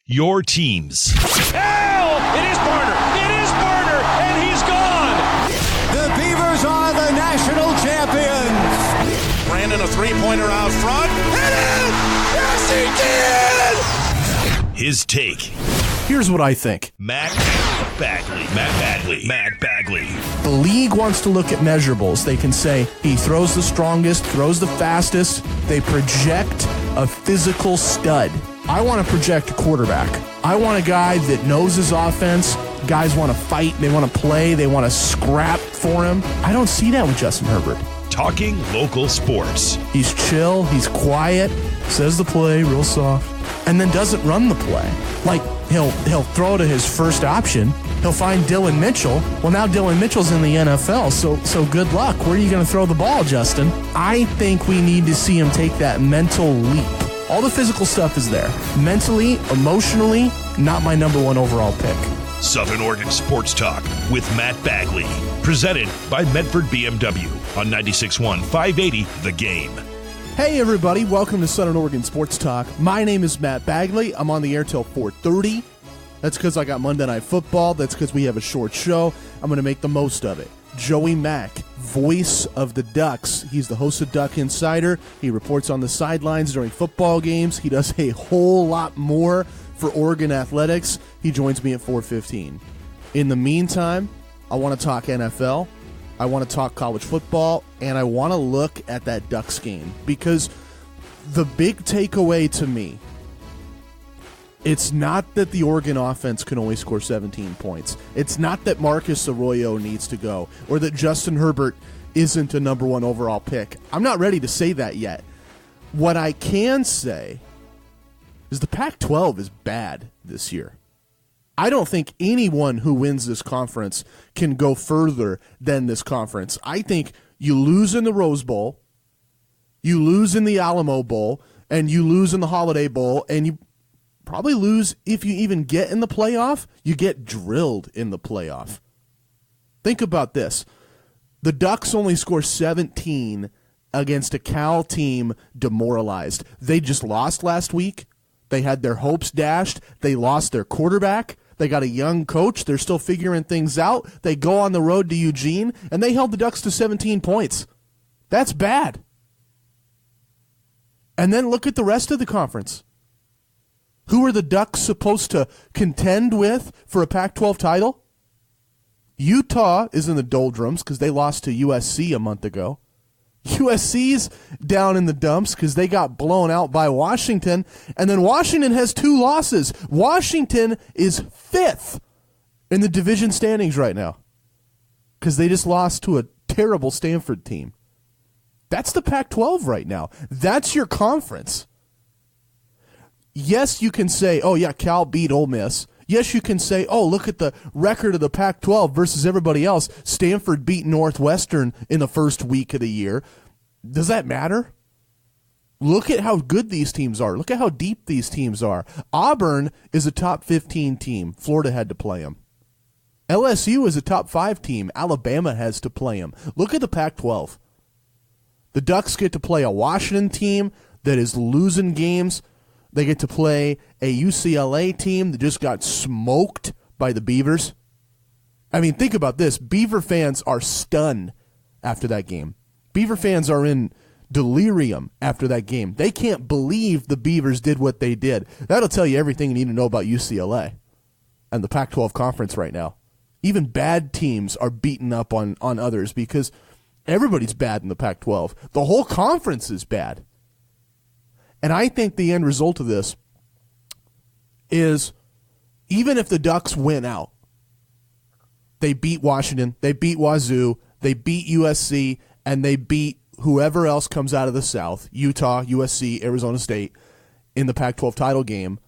Your teams. Hell! It is Barner! It is Barner! And he's gone! The Beavers are the national champions! Brandon, a three-pointer out front. Hit it! Yes, he did! His take. Here's what I think. Matt Bagley. The league wants to look at measurables. They can say he throws the strongest, throws the fastest. They project a physical stud. I want to project a quarterback. I want a guy that knows his offense. Guys want to fight. They want to play. They want to scrap for him. I don't see that with Justin Herbert. Talking local sports. He's chill. He's quiet. Says the play real soft. And then doesn't run the play. Like, he'll throw to his first option. He'll find Dylan Mitchell. Well, now Dylan Mitchell's in the NFL, so good luck. Where are you going to throw the ball, Justin? I think we need to see him take that mental leap. All the physical stuff is there. Mentally, emotionally, not my number one overall pick. Southern Oregon Sports Talk with Matt Bagley. Presented by Medford BMW on 96.1 580 The Game. Hey everybody, welcome to Southern Oregon Sports Talk. My name is Matt Bagley. I'm on the air till 4:30. That's because I got Monday Night Football. That's because we have a short show. I'm going to make the most of it. Joey Mack, voice of the Ducks. He's the host of Duck Insider. He reports on the sidelines during football games. He does a whole lot more for Oregon athletics. He joins me at 4:15. In the meantime, I want to talk NFL. I want to talk college football, and I want to look at that Ducks game because the big takeaway to me, it's not that the Oregon offense can only score 17 points. It's not that Marcus Arroyo needs to go or that Justin Herbert isn't a number one overall pick. I'm not ready to say that yet. What I can say is the Pac-12 is bad this year. I don't think anyone who wins this conference can go further than this conference. I think you lose in the Rose Bowl, you lose in the Alamo Bowl, and you lose in the Holiday Bowl, and you probably lose if you even get in the playoff. You get drilled in the playoff. Think about this. The Ducks only score 17 against a Cal team demoralized. They just lost last week. They had their hopes dashed. They lost their quarterback. They got a young coach. They're still figuring things out. They go on the road to Eugene, and they held the Ducks to 17 points. That's bad. And then look at the rest of the conference. Who are the Ducks supposed to contend with for a Pac-12 title? Utah is in the doldrums because they lost to USC a month ago. USC's down in the dumps because they got blown out by Washington, and then Washington has 2 losses. Washington is 5th in the division standings right now because they just lost to a terrible Stanford team. That's the Pac-12 right now. That's your conference. Yes, you can say, oh yeah, Cal beat Ole Miss. Yes, you can say, oh, look at the record of the Pac-12 versus everybody else. Stanford beat Northwestern in the first week of the year. Does that matter? Look at how good these teams are. Look at how deep these teams are. Auburn is a top 15 team. Florida had to play them. LSU is a top 5 team. Alabama has to play them. Look at the Pac-12. The Ducks get to play a Washington team that is losing games. They get to play a UCLA team that just got smoked by the Beavers. I mean, think about this. Beaver fans are stunned after that game. Beaver fans are in delirium after that game. They can't believe the Beavers did what they did. That'll tell you everything you need to know about UCLA and the Pac-12 conference right now. Even bad teams are beating up on others because everybody's bad in the Pac-12. The whole conference is bad. And I think the end result of this is even if the Ducks win out, they beat Washington, they beat Wazoo, they beat USC, and they beat whoever else comes out of the South, Utah, USC, Arizona State, in the Pac-12 title game,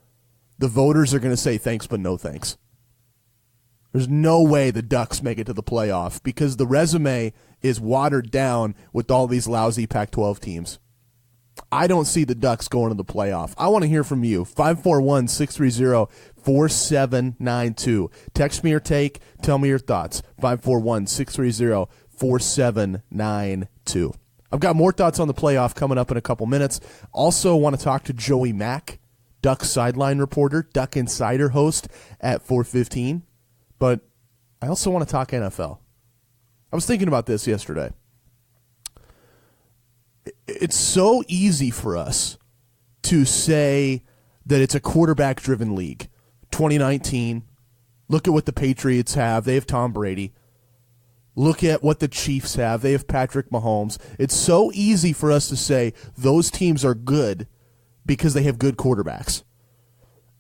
the voters are going to say thanks but no thanks. There's no way the Ducks make it to the playoff because the resume is watered down with all these lousy Pac-12 teams. I don't see the Ducks going to the playoff. I want to hear from you. 541-630-4792. Text me your take. Tell me your thoughts. 541-630-4792. I've got more thoughts on the playoff coming up in a couple minutes. Also want to talk to Joey Mack, Duck sideline reporter, Duck Insider host at 4:15. But I also want to talk NFL. I was thinking about this yesterday. It's so easy for us to say that it's a quarterback-driven league. 2019, look at what the Patriots have. They have Tom Brady. Look at what the Chiefs have. They have Patrick Mahomes. It's so easy for us to say those teams are good because they have good quarterbacks.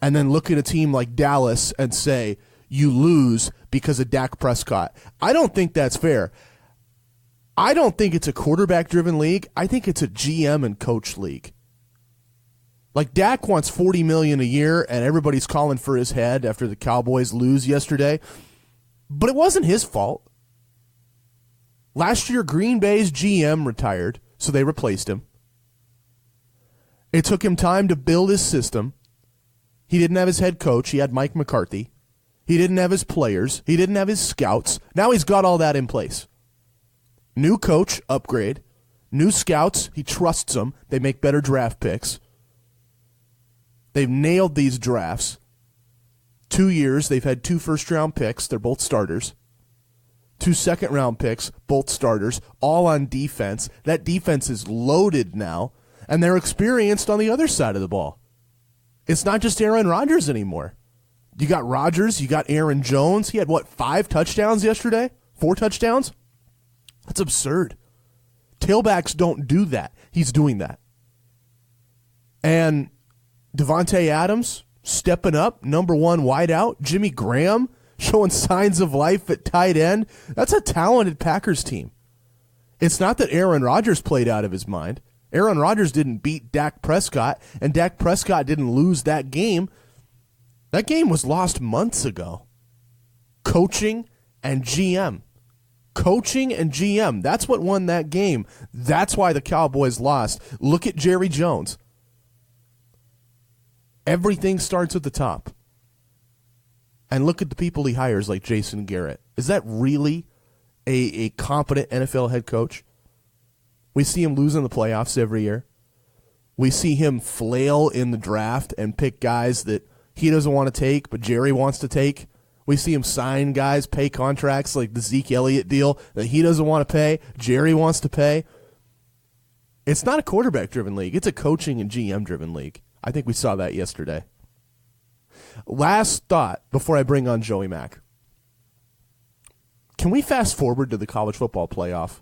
And then look at a team like Dallas and say you lose because of Dak Prescott. I don't think that's fair. I don't think it's a quarterback-driven league. I think it's a GM and coach league. Like Dak wants $40 million a year, and everybody's calling for his head after the Cowboys lose yesterday. But it wasn't his fault. Last year, Green Bay's GM retired, so they replaced him. It took him time to build his system. He didn't have his head coach. He had Mike McCarthy. He didn't have his players. He didn't have his scouts. Now he's got all that in place. New coach, upgrade. New scouts, he trusts them. They make better draft picks. They've nailed these drafts. 2 years, they've had 2 first-round picks. They're both starters. 2 second-round picks, both starters, all on defense. That defense is loaded now, and they're experienced on the other side of the ball. It's not just Aaron Rodgers anymore. You got Rodgers, you got Aaron Jones. He had, 5 touchdowns yesterday? 4 touchdowns? That's absurd. Tailbacks don't do that. He's doing that. And Devontae Adams stepping up, number 1 wideout. Jimmy Graham showing signs of life at tight end. That's a talented Packers team. It's not that Aaron Rodgers played out of his mind. Aaron Rodgers didn't beat Dak Prescott, and Dak Prescott didn't lose that game. That game was lost months ago. Coaching and GM. Coaching and GM. That's what won that game. That's why the Cowboys lost. Look at Jerry Jones. Everything starts at the top. And look at the people he hires like Jason Garrett. Is that really a competent NFL head coach? We see him lose in the playoffs every year. We see him flail in the draft and pick guys that he doesn't want to take, but Jerry wants to take. We see him sign guys, pay contracts like the Zeke Elliott deal that he doesn't want to pay, Jerry wants to pay. It's not a quarterback-driven league. It's a coaching and GM-driven league. I think we saw that yesterday. Last thought before I bring on Joey Mack. Can we fast forward to the college football playoff?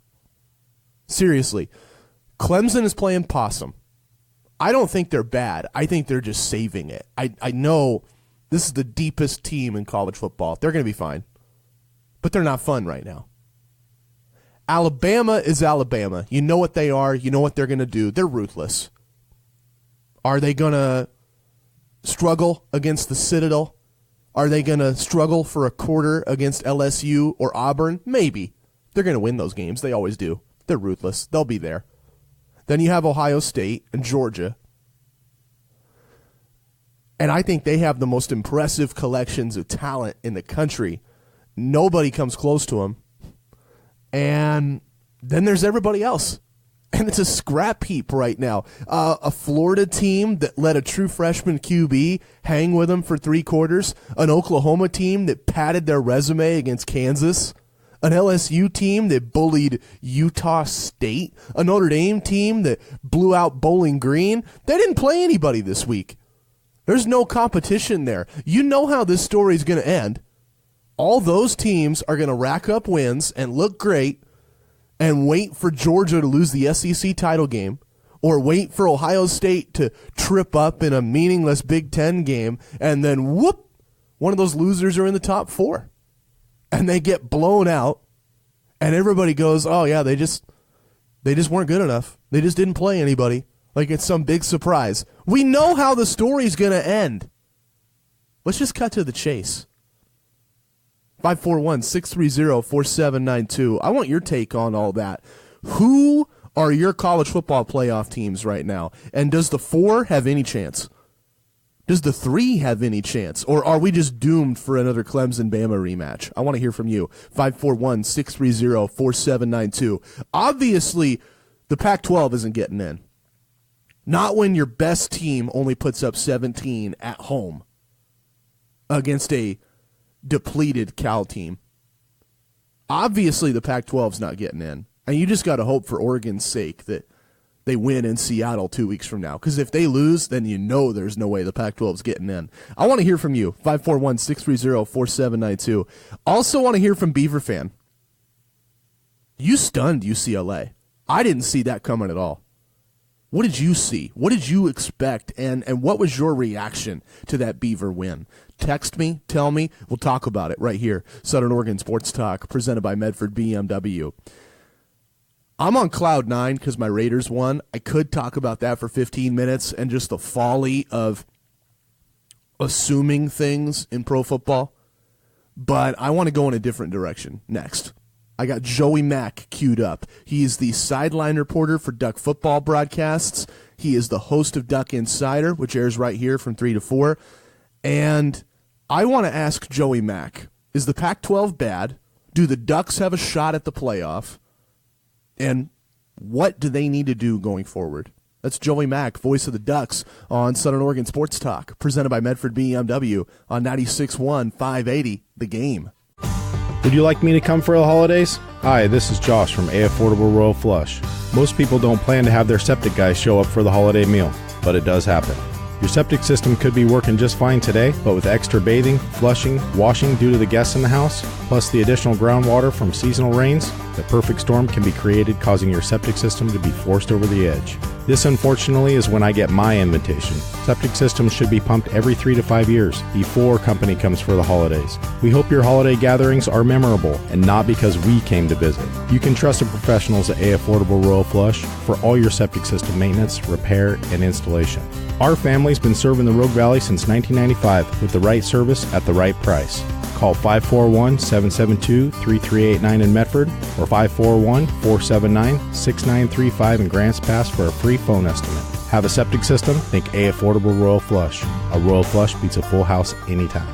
Seriously, Clemson is playing possum. I don't think they're bad. I think they're just saving it. I know this is the deepest team in college football. They're going to be fine. But they're not fun right now. Alabama is Alabama. You know what they are. You know what they're going to do. They're ruthless. Are they going to struggle against the Citadel? Are they going to struggle for a quarter against LSU or Auburn? Maybe. They're going to win those games. They always do. They're ruthless. They'll be there. Then you have Ohio State and Georgia. And I think they have the most impressive collections of talent in the country. Nobody comes close to them. And then there's everybody else. And it's a scrap heap right now. A Florida team that let a true freshman QB hang with them for 3 quarters. An Oklahoma team that padded their resume against Kansas. An LSU team that bullied Utah State. A Notre Dame team that blew out Bowling Green. They didn't play anybody this week. There's no competition there. You know how this story is going to end. All those teams are going to rack up wins and look great and wait for Georgia to lose the SEC title game or wait for Ohio State to trip up in a meaningless Big Ten game, and then whoop, one of those losers are in the top 4. And they get blown out, and everybody goes, oh, yeah, they just weren't good enough. They just didn't play anybody. Like it's some big surprise. We know how the story's going to end. Let's just cut to the chase. 541-630-4792. I want your take on all that. Who are your college football playoff teams right now? And does the 4 have any chance? Does the 3 have any chance? Or are we just doomed for another Clemson-Bama rematch? I want to hear from you. 541-630-4792. Obviously, the Pac-12 isn't getting in. Not when your best team only puts up 17 at home against a depleted Cal team. Obviously, the Pac-12's not getting in. And you just got to hope for Oregon's sake that they win in Seattle 2 weeks from now. Because if they lose, then you know there's no way the Pac-12's getting in. I want to hear from you, 541-630-4792. Also want to hear from Beaver Fan. You stunned UCLA. I didn't see that coming at all. What did you see? What did you expect? And what was your reaction to that Beaver win? Text me, tell me. We'll talk about it right here. Southern Oregon Sports Talk, presented by Medford BMW. I'm on cloud nine because my Raiders won. I could talk about that for 15 minutes and just the folly of assuming things in pro football. But I want to go in a different direction next. I got Joey Mack queued up. He is the sideline reporter for Duck football broadcasts. He is the host of Duck Insider, which airs right here from 3 to 4. And I want to ask Joey Mack, is the Pac-12 bad? Do the Ducks have a shot at the playoff? And what do they need to do going forward? That's Joey Mack, voice of the Ducks, on Southern Oregon Sports Talk, presented by Medford BMW on 96.1 580 The Game. Would you like me to come for the holidays? Hi, this is Josh from A Affordable Royal Flush. Most people don't plan to have their septic guys show up for the holiday meal, but it does happen. Your septic system could be working just fine today, but with extra bathing, flushing, washing due to the guests in the house, plus the additional groundwater from seasonal rains, the perfect storm can be created, causing your septic system to be forced over the edge. This, unfortunately, is when I get my invitation. Septic systems should be pumped every 3 to 5 years before company comes for the holidays. We hope your holiday gatherings are memorable and not because we came to visit. You can trust the professionals at A Affordable Royal Flush for all your septic system maintenance, repair, and installation. Our family's been serving the Rogue Valley since 1995 with the right service at the right price. Call 541-772-3389 in Medford or 541-479-6935 in Grants Pass for a free phone estimate. Have a septic system? Think A Affordable Royal Flush. A Royal Flush beats a full house anytime.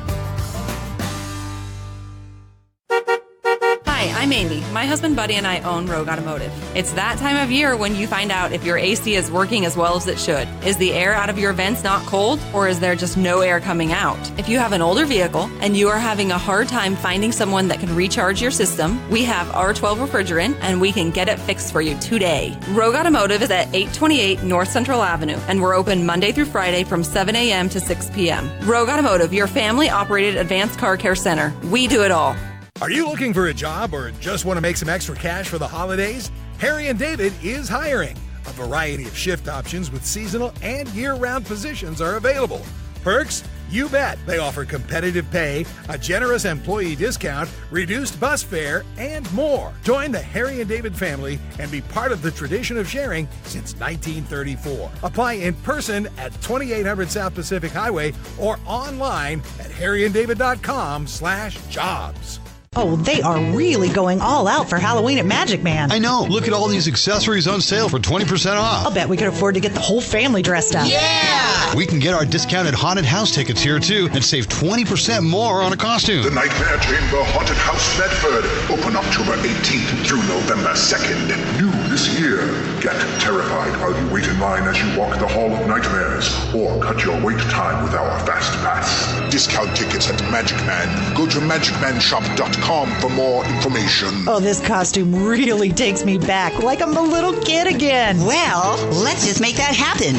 Hi, I'm Amy. My husband Buddy and I own Rogue Automotive. It's that time of year when you find out if your AC is working as well as it should. Is the air out of your vents not cold, or is there just no air coming out? If you have an older vehicle and you are having a hard time finding someone that can recharge your system, we have R12 refrigerant and we can get it fixed for you today. Rogue Automotive is at 828 North Central Avenue and we're open Monday through Friday from 7 a.m. to 6 p.m. Rogue Automotive, your family-operated advanced car care center. We do it all. Are you looking for a job or just want to make some extra cash for the holidays? Harry & David is hiring. A variety of shift options with seasonal and year-round positions are available. Perks? You bet. They offer competitive pay, a generous employee discount, reduced bus fare, and more. Join the Harry & David family and be part of the tradition of sharing since 1934. Apply in person at 2800 South Pacific Highway or online at harryanddavid.com/jobs. Oh, they are really going all out for Halloween at Magic Man. I know. Look at all these accessories on sale for 20% off. I'll bet we could afford to get the whole family dressed up. Yeah! We can get our discounted haunted house tickets here, too, and save 20% more on a costume. The Nightmare Chamber Haunted House Medford. Open October 18th through November 2nd. New this year. Get terrified while you wait in line as you walk the Hall of Nightmares, or cut your wait time with our Fast Pass. Discount tickets at Magic Man. Go to magicmanshop.com for more information. Oh, this costume really takes me back, like I'm a little kid again. Well, let's just make that happen.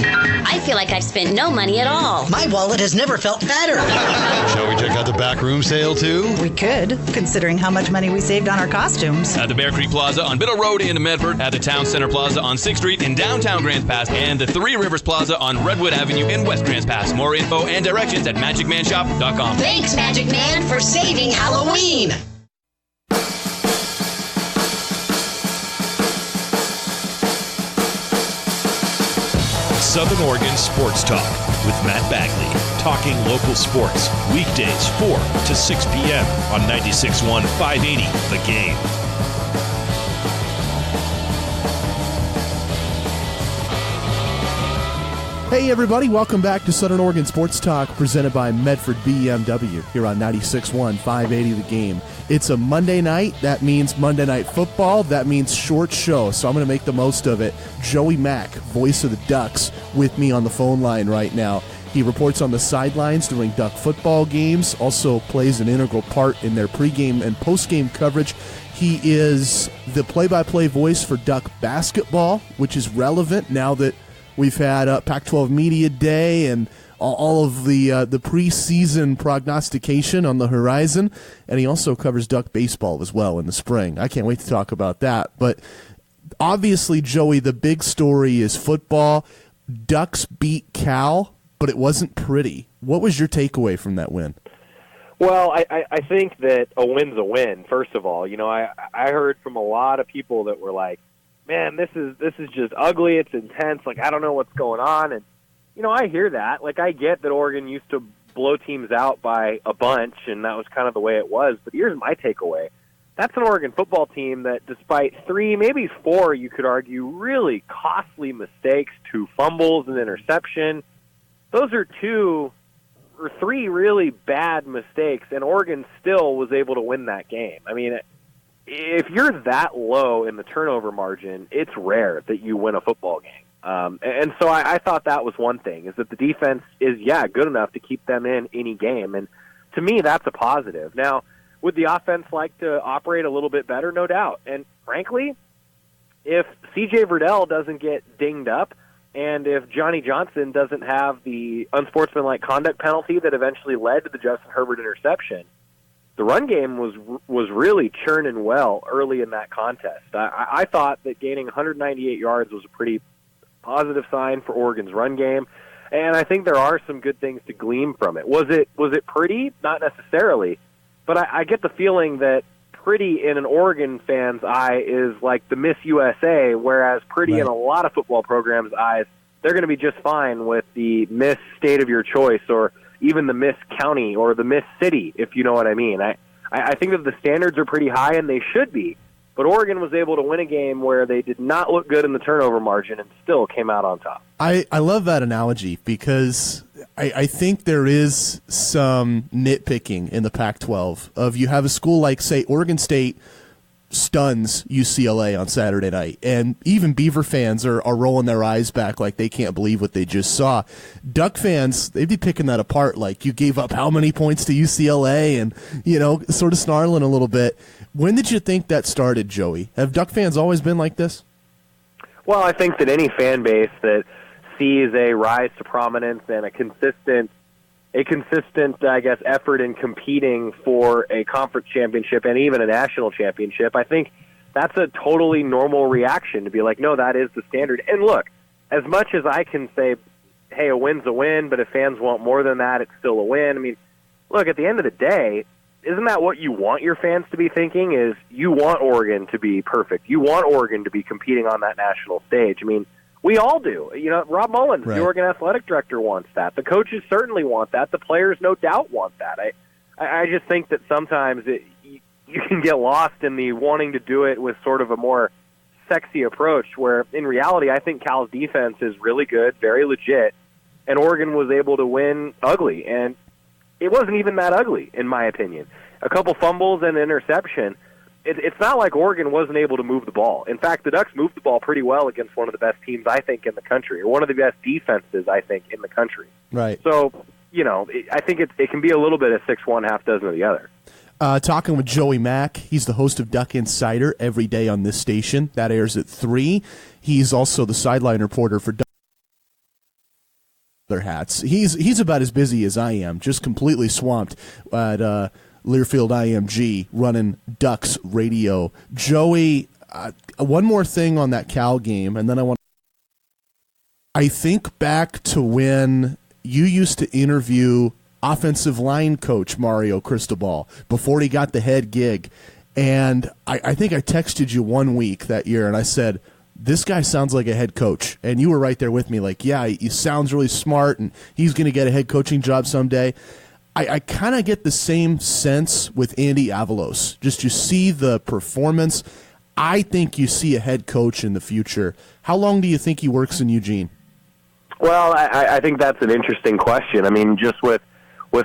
I feel like I've spent no money at all. My wallet has never felt fatter. Shall we check out the back room sale, too? We could, considering how much money we saved on our costumes. At the Bear Creek Plaza on Biddle Road in Medford, at the Town Center Plaza on 6th Street in downtown Grants Pass, and the Three Rivers Plaza on Redwood Avenue in West Grants Pass. More info and directions at magicmanshop.com. Thanks, Magic Man, for saving Halloween. Southern Oregon Sports Talk with Matt Bagley. Talking local sports. Weekdays 4 to 6 p.m. on 96.1 580 The Game. Hey everybody, welcome back to Southern Oregon Sports Talk, presented by Medford BMW here on 96.1 580 The Game. It's a Monday night. That means Monday Night Football. That means short show, so I'm going to make the most of it. Joey Mack, voice of the Ducks, with me on the phone line right now. He reports on the sidelines during Duck football games, also plays an integral part in their pregame and postgame coverage. He is the play-by-play voice for Duck basketball, which is relevant now that we've had Pac-12 Media Day and all of the preseason prognostication on the horizon, and he also covers Duck baseball as well in the spring. I can't wait to talk about that. But obviously, Joey, the big story is football. Ducks beat Cal, but it wasn't pretty. What was your takeaway from that win? Well, I think that a win's a win, first of all. You know, I heard from a lot of people that were like, man, this is just ugly, it's intense, like, I don't know what's going on. And, you know, I hear that. Like, I get that Oregon used to blow teams out by a bunch, and that was kind of the way it was. But here's my takeaway. That's an Oregon football team that, despite 3, maybe 4, you could argue, really costly mistakes, 2 fumbles and interception, those are 2 or 3 really bad mistakes, and Oregon still was able to win that game. I mean, if you're that low in the turnover margin, it's rare that you win a football game. And so I thought that was one thing, is that the defense is, good enough to keep them in any game. And to me, that's a positive. Now, would the offense like to operate a little bit better? No doubt. And frankly, if C.J. Verdell doesn't get dinged up, and if Johnny Johnson doesn't have the unsportsmanlike conduct penalty that eventually led to the Justin Herbert interception, the run game was really churning well early in that contest. I thought that gaining 198 yards was a pretty positive sign for Oregon's run game, and I think there are some good things to glean from it. Was it pretty? Not necessarily, but I get the feeling that pretty in an Oregon fan's eye is like the Miss USA, whereas pretty in a lot of football programs' eyes, they're going to be just fine with the Miss State of your choice, or even the Miss County or the Miss City, if you know what I mean. I think that the standards are pretty high, and they should be. But Oregon was able to win a game where they did not look good in the turnover margin and still came out on top. I love that analogy because I think there is some nitpicking in the Pac-12 of you have a school like, say, Oregon State stuns UCLA on Saturday night, and even Beaver fans are rolling their eyes back like they can't believe what they just saw. Duck fans, they'd be picking that apart like, you gave up how many points to UCLA, and, you know, sort of snarling a little bit. When did you think that started, Joey? Have Duck fans always been like this? Well, I think that any fan base that sees a rise to prominence and a consistent, I guess, effort in competing for a conference championship and even a national championship, I think that's a totally normal reaction to be like, no, that is the standard. And look, as much as I can say, hey, a win's a win, but if fans want more than that, it's still a win. I mean, look, at the end of the day, isn't that what you want your fans to be thinking? Is you want Oregon to be perfect. You want Oregon to be competing on that national stage. I mean, we all do. You know, Rob Mullins, the Oregon athletic director, wants that. The coaches certainly want that. The players, no doubt, want that. I just think that sometimes you can get lost in the wanting to do it with sort of a more sexy approach, where in reality I think Cal's defense is really good, very legit, and Oregon was able to win ugly. And it wasn't even that ugly, in my opinion. A couple fumbles and an interception. It's not like Oregon wasn't able to move the ball. In fact, the Ducks moved the ball pretty well against one of the best teams, I think, in the country, or one of the best defenses, I think, in the country. Right. So, you know, I think it can be a little bit of 6-1, half dozen of the other. Talking with Joey Mack. He's the host of Duck Insider every day on this station. That airs at 3. He's also the sideline reporter for Duck hats. He's about as busy as I am, just completely swamped at Learfield IMG running Ducks radio. Joey, one more thing on that Cal game, and then I think back to when you used to interview offensive line coach Mario Cristobal before he got the head gig, and I think I texted you one week that year, and I said, this guy sounds like a head coach. And you were right there with me, like, yeah, he sounds really smart, and he's going to get a head coaching job someday. I kind of get the same sense with Andy Avalos. Just you see the performance. I think you see a head coach in the future. How long do you think he works in Eugene? Well, I think that's an interesting question. I mean, just with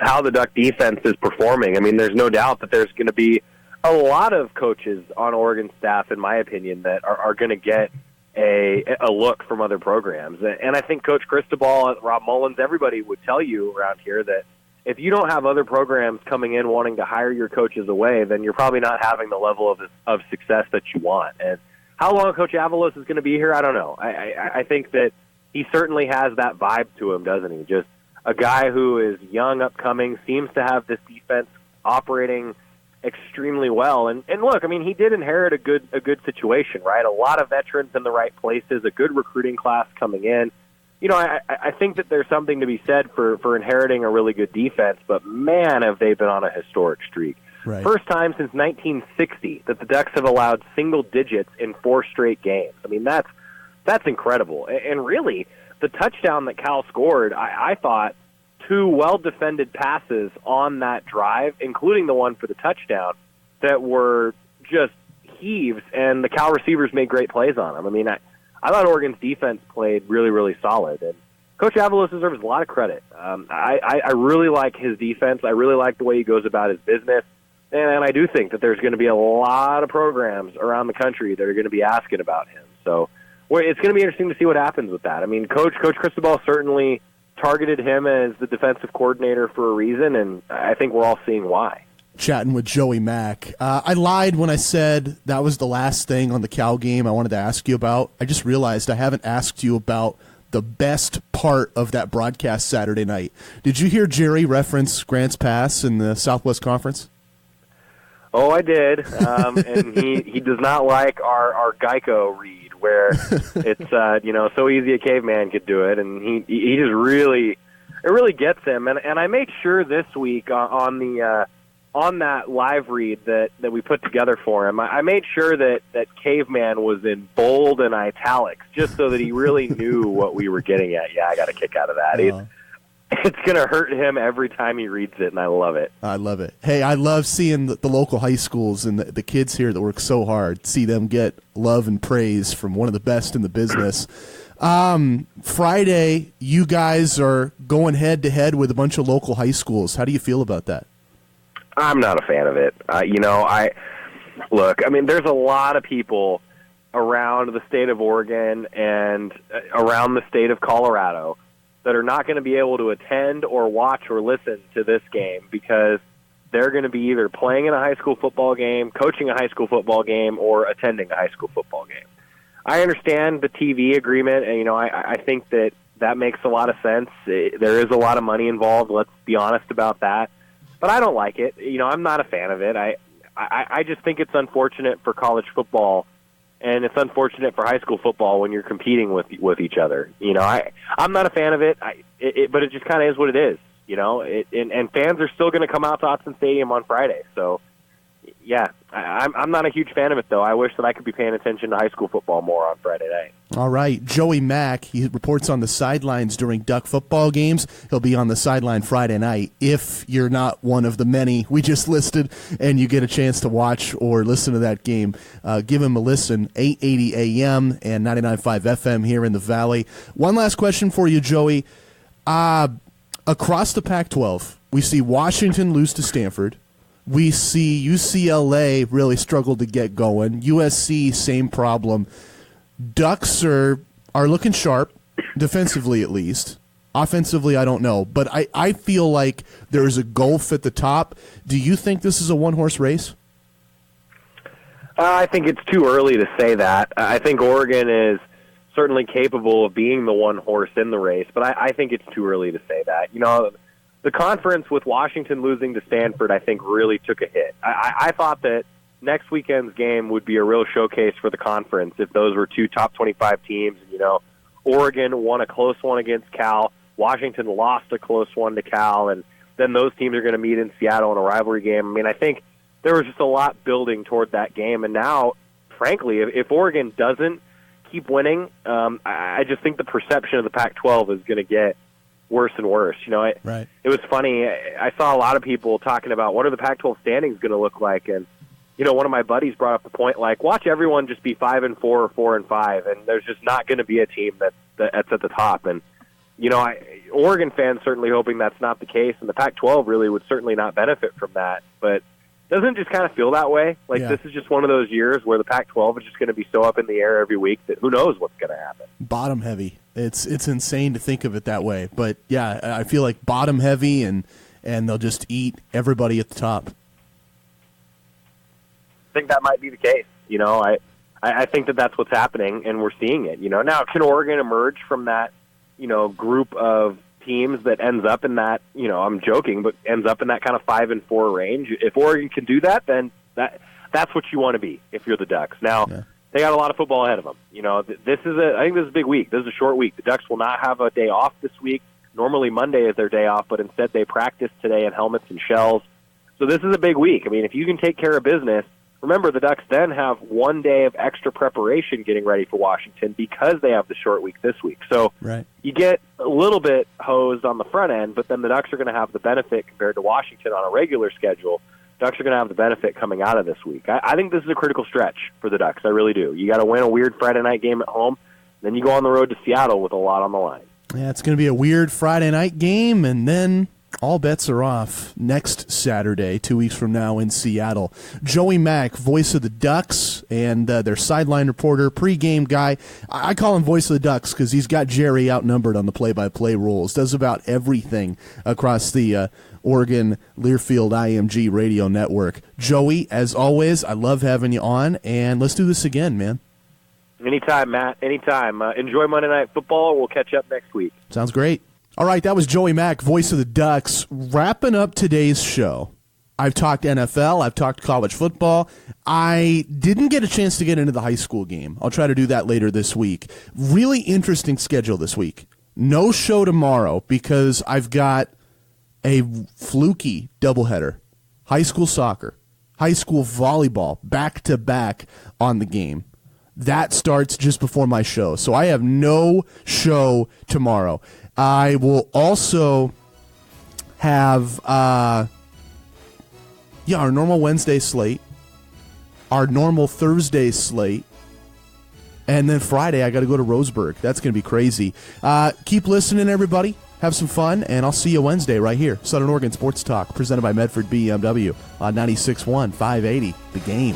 how the Duck defense is performing, I mean, there's no doubt that there's going to be a lot of coaches on Oregon staff, in my opinion, that are going to get a look from other programs. And I think Coach Cristobal, Rob Mullins, everybody would tell you around here that if you don't have other programs coming in wanting to hire your coaches away, then you're probably not having the level of success that you want. And how long Coach Avalos is going to be here, I don't know. I think that he certainly has that vibe to him, doesn't he? Just a guy who is young, upcoming, seems to have this defense operating extremely well. And look, I mean, he did inherit a good situation, right? A lot of veterans in the right places, a good recruiting class coming in. You know, I think that there's something to be said for inheriting a really good defense, but man, have they been on a historic streak. Right. First time since 1960 that the Ducks have allowed single digits in 4 straight games. I mean, that's incredible. And really, the touchdown that Cal scored, I thought 2 well-defended passes on that drive, including the one for the touchdown, that were just heaves, and the Cal receivers made great plays on them. I mean, I thought Oregon's defense played really, really solid, and Coach Avalos deserves a lot of credit. I really like his defense. I really like the way he goes about his business, and I do think that there's going to be a lot of programs around the country that are going to be asking about him. So it's going to be interesting to see what happens with that. I mean, Coach Cristobal certainly targeted him as the defensive coordinator for a reason, and I think we're all seeing why. Chatting with Joey Mack. I lied when I said that was the last thing on the Cal game I wanted to ask you about. I just realized I haven't asked you about the best part of that broadcast Saturday night. Did you hear Jerry reference Grants Pass in the Southwest Conference? Oh, I did, and he does not like our Geico read where it's so easy a caveman could do it, and he just really gets him. And I made sure this week on that live read that we put together for him, I made sure that caveman was in bold and italics, just so that he really knew what we were getting at. Yeah, I got a kick out of that. It's going to hurt him every time he reads it, and I love it. I love it. Hey, I love seeing the local high schools and the kids here that work so hard, see them get love and praise from one of the best in the business. Friday, you guys are going head-to-head with a bunch of local high schools. How do you feel about that? I'm not a fan of it. Look, I mean, there's a lot of people around the state of Oregon and around the state of Colorado that are not going to be able to attend or watch or listen to this game because they're going to be either playing in a high school football game, coaching a high school football game, or attending a high school football game. I understand the TV agreement, and, I think that makes a lot of sense. There is a lot of money involved. Let's be honest about that. But I don't like it. I'm not a fan of it. I just think it's unfortunate for college football, and it's unfortunate for high school football when you're competing with each other. I'm not a fan of it, but it just kind of is what it is. And fans are still going to come out to Autzen Stadium on Friday. So, yeah, I'm not a huge fan of it, though. I wish that I could be paying attention to high school football more on Friday night. All right. Joey Mack, he reports on the sidelines during Duck football games. He'll be on the sideline Friday night if you're not one of the many we just listed and you get a chance to watch or listen to that game. Give him a listen, 880 AM and 99.5 FM here in the Valley. One last question for you, Joey. Across the Pac-12, we see Washington lose to Stanford. We see UCLA really struggle to get going. USC, same problem. Ducks are looking sharp, defensively at least. Offensively, I don't know. But I feel like there's a gulf at the top. Do you think this is a one-horse race? I think it's too early to say that. I think Oregon is certainly capable of being the one horse in the race, but I think it's too early to say that. The conference with Washington losing to Stanford, I think, really took a hit. I thought that next weekend's game would be a real showcase for the conference if those were 2 top 25 teams. Oregon won a close one against Cal. Washington lost a close one to Cal, and then those teams are going to meet in Seattle in a rivalry game. I mean, I think there was just a lot building toward that game, and now, frankly, if Oregon doesn't keep winning, I just think the perception of the Pac-12 is going to get worse and worse. Right. It was funny. I saw a lot of people talking about what are the Pac-12 standings going to look like, and one of my buddies brought up the point, like, watch everyone just be 5-4 or 4-5, and there's just not going to be a team that's at the top. And Oregon fans certainly hoping that's not the case, and the Pac-12 really would certainly not benefit from that. But doesn't it just kind of feel that way? Like This is just one of those years where the Pac-12 is just going to be so up in the air every week that who knows what's going to happen. Bottom heavy. It's insane to think of it that way. But, yeah, I feel like bottom heavy, and they'll just eat everybody at the top. I think that might be the case. I think that's what's happening, and we're seeing it. Now, can Oregon emerge from that, group of teams that ends up in that, I'm joking, but ends up in that kind of 5-4 range? If Oregon can do that, then that's what you want to be if you're the Ducks. Now, They got a lot of football ahead of them. I think this is a big week. This is a short week. The Ducks will not have a day off this week. Normally Monday is their day off, but instead they practice today in helmets and shells. So this is a big week. I mean, if you can take care of business, remember the Ducks then have 1 day of extra preparation getting ready for Washington because they have the short week this week. So you get a little bit hosed on the front end, but then the Ducks are going to have the benefit compared to Washington on a regular schedule. Ducks are going to have the benefit coming out of this week. I think this is a critical stretch for the Ducks. I really do. You got to win a weird Friday night game at home, then you go on the road to Seattle with a lot on the line. Yeah, it's going to be a weird Friday night game, and then all bets are off next Saturday, 2 weeks from now in Seattle. Joey Mack, voice of the Ducks, and their sideline reporter, pregame guy. I call him voice of the Ducks because he's got Jerry outnumbered on the play-by-play rules. Does about everything across the Oregon Learfield IMG radio network. Joey, as always, I love having you on, and let's do this again, man. Anytime, Matt. Anytime. Enjoy Monday Night Football. We'll catch up next week. Sounds great. All right, that was Joey Mack, voice of the Ducks. Wrapping up today's show. I've talked NFL. I've talked college football. I didn't get a chance to get into the high school game. I'll try to do that later this week. Really interesting schedule this week. No show tomorrow because I've got a fluky doubleheader. High school soccer, high school volleyball, back-to-back on the game. That starts just before my show. So I have no show tomorrow. I will also have our normal Wednesday slate, our normal Thursday slate, and then Friday I got to go to Roseburg. That's going to be crazy. Keep listening, everybody. Have some fun, and I'll see you Wednesday right here. Southern Oregon Sports Talk, presented by Medford BMW on 96.1 580, The Game.